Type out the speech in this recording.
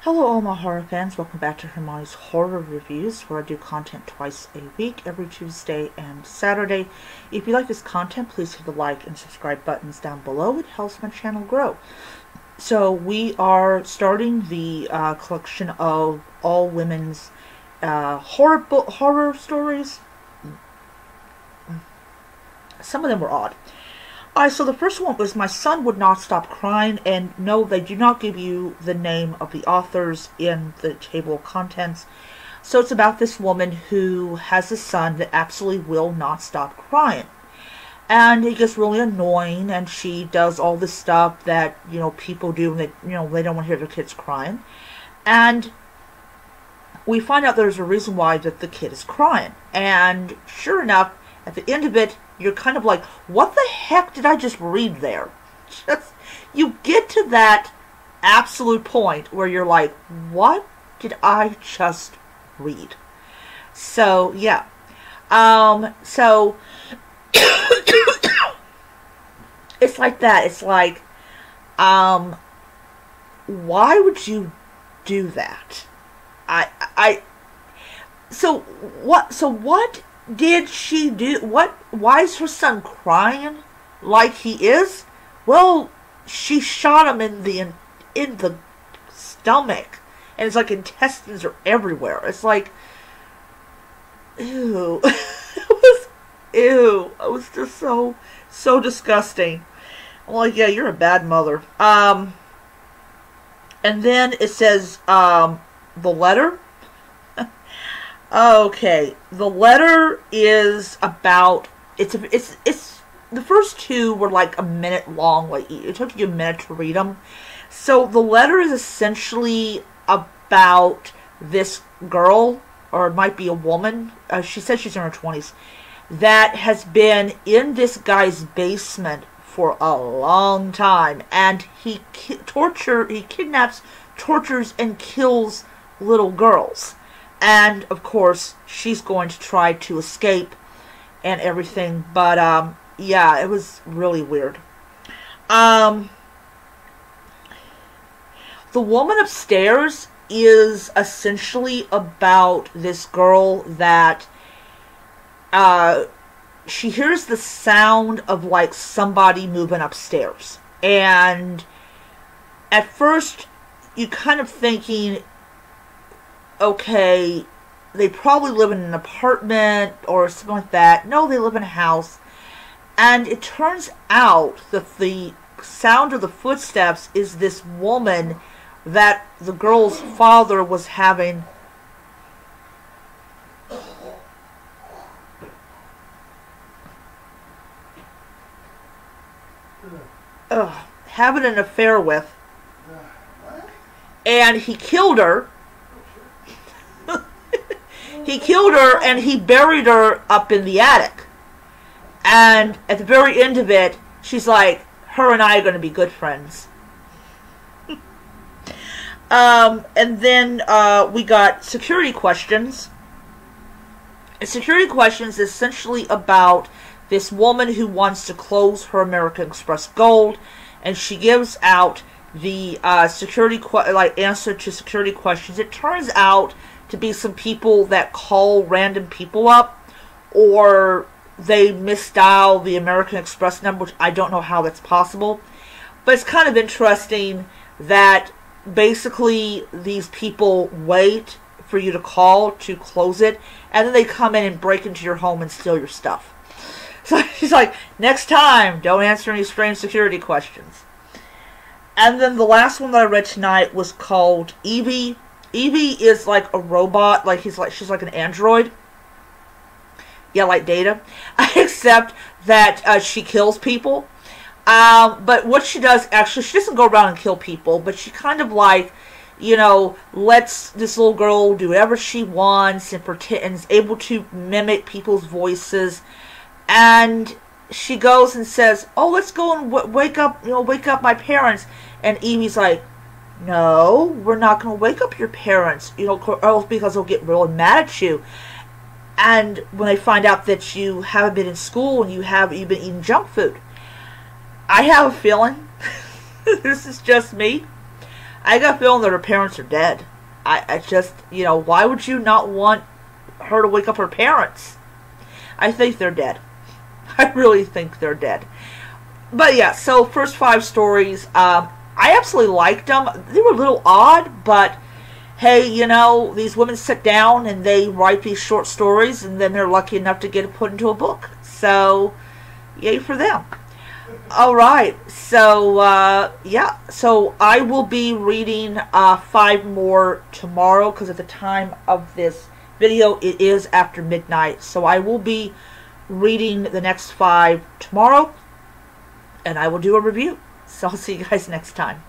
Hello all my horror fans, welcome back to Hermione's Horror Reviews, where I do content twice a week, every Tuesday and Saturday. If you like this content, please hit the like and subscribe buttons down below. It helps my channel grow. So we are starting the collection of all women's horror stories. Some of them were odd. Alright, so the first one was My Son Would Not Stop Crying, and no, they do not give you the name of the authors in the table of contents. So it's about this woman who has a son that absolutely will not stop crying. And it gets really annoying, and she does all this stuff that, people do when they don't want to hear their kids crying. And we find out there's a reason why that the kid is crying. And sure enough, at the end of it, you're kind of like, what the heck did I just read there? You get to that absolute point where you're like, what did I just read? So, yeah. So, it's like that. It's like, why would you do that? So what did she do? Why is her son crying like he is? Well, she shot him in the stomach, and it's like intestines are everywhere. It's like, ew. It was just so disgusting. I'm like, yeah, you're a bad mother. And then it says, the letter. Okay, the letter is about, it's the first two were like a minute long, like it took you a minute to read them. So the letter is essentially about this girl, or it might be a woman, she says she's in her 20s, that has been in this guy's basement for a long time, and he kidnaps, tortures, and kills little girls. And, of course, she's going to try to escape and everything. But, yeah, it was really weird. The Woman Upstairs is essentially about this girl that, she hears the sound of, like, somebody moving upstairs. And at first, you kind of thinking, okay, they probably live in an apartment or something like that. No, they live in a house. And it turns out that the sound of the footsteps is this woman that the girl's father was having having an affair with. And he killed her. He killed her and he buried her up in the attic. And at the very end of it, she's like, her and I are going to be good friends. And then we got Security Questions. And Security Questions is essentially about this woman who wants to close her American Express Gold. And she gives out the answer to security questions. It turns out to be some people that call random people up, or they misdial the American Express number, which I don't know how that's possible. But it's kind of interesting that basically these people wait for you to call to close it, and then they come in and break into your home and steal your stuff. So she's like, next time, don't answer any strange security questions. And then the last one that I read tonight was called Evie. Evie is like a robot, she's like an android. Yeah, like Data. Except that she kills people. But what she does, actually, she doesn't go around and kill people, but she kind of like, lets this little girl do whatever she wants and is able to mimic people's voices. And she goes and says, oh, let's go and wake up my parents. And Evie's like, no, we're not going to wake up your parents, or else because they'll get really mad at you. And when they find out that you haven't been in school and you've been eating junk food. I have a feeling, this is just me, I got a feeling that her parents are dead. I just, you know, why would you not want her to wake up her parents? I think they're dead. I really think they're dead. But yeah, so first 5 stories, I absolutely liked them. They were a little odd, but hey, you know, these women sit down and they write these short stories, and then they're lucky enough to get it put into a book. So, yay for them. Alright, so, yeah, so I will be reading 5 more tomorrow, because at the time of this video, it is after midnight. So I will be reading the next 5 tomorrow, and I will do a review. So I'll see you guys next time.